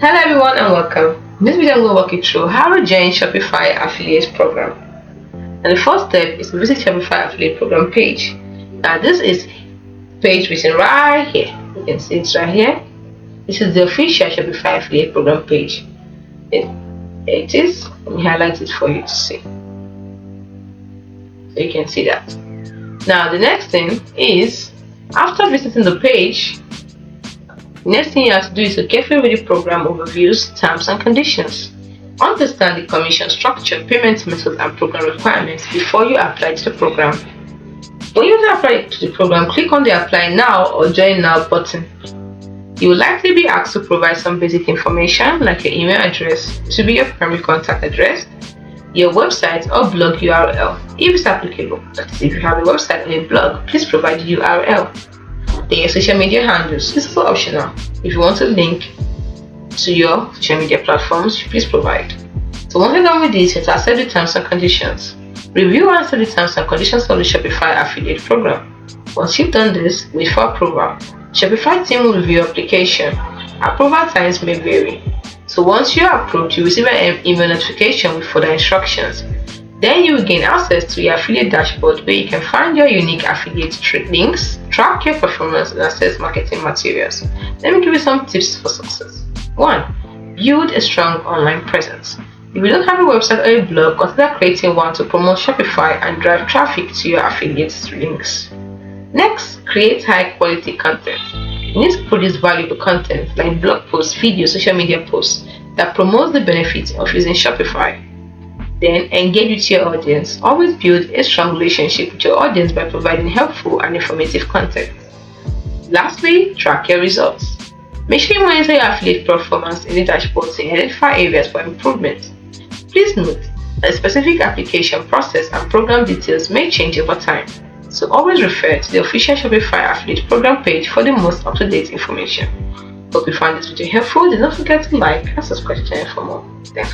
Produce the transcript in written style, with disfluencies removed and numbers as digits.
Hello everyone and welcome. In this video I'm going to walk you through how to join Shopify affiliate program. And the first step is to visit Shopify affiliate program page. Now this is page written right here. You can see it's right here. This is the official Shopify affiliate program page. It is. Let me highlight it for you to see. So you can see that. Now the next thing is, after visiting the page, next thing you have to do is to carefully read the program overviews, terms and conditions. Understand the commission structure, payment method and program requirements before you apply to the program. When you apply to the program, click on the Apply Now or Join Now button. You will likely be asked to provide some basic information like your email address to be your primary contact address, your website or blog URL if it's applicable. That is, if you have a website or a blog, please provide the URL. Then your social media handles. This is optional. If you want to link to your social media platforms, please provide. So once you're done with this, you have to accept the terms and conditions. Review and accept the terms and conditions of the Shopify affiliate program. Once you've done this, wait for approval. Shopify team will review your application. Approval times may vary. So once you are approved, you receive an email notification with further instructions. Then you will gain access to your affiliate dashboard where you can find your unique affiliate links, track your performance, and access marketing materials. Let me give you some tips for success. 1. Build a strong online presence. If you don't have a website or a blog, consider creating one to promote Shopify and drive traffic to your affiliate links. Next, create high quality content. You need to produce valuable content like blog posts, videos, social media posts that promotes the benefits of using Shopify. Then engage with your audience. Always build a strong relationship with your audience by providing helpful and informative content. Lastly, track your results. Make sure you monitor your affiliate performance in the dashboard to identify areas for improvement. Please note that the specific application process and program details may change over time, so always refer to the official Shopify affiliate program page for the most up-to-date information. Hope you found this video helpful. Do not forget to like and subscribe to the channel for more. Thanks.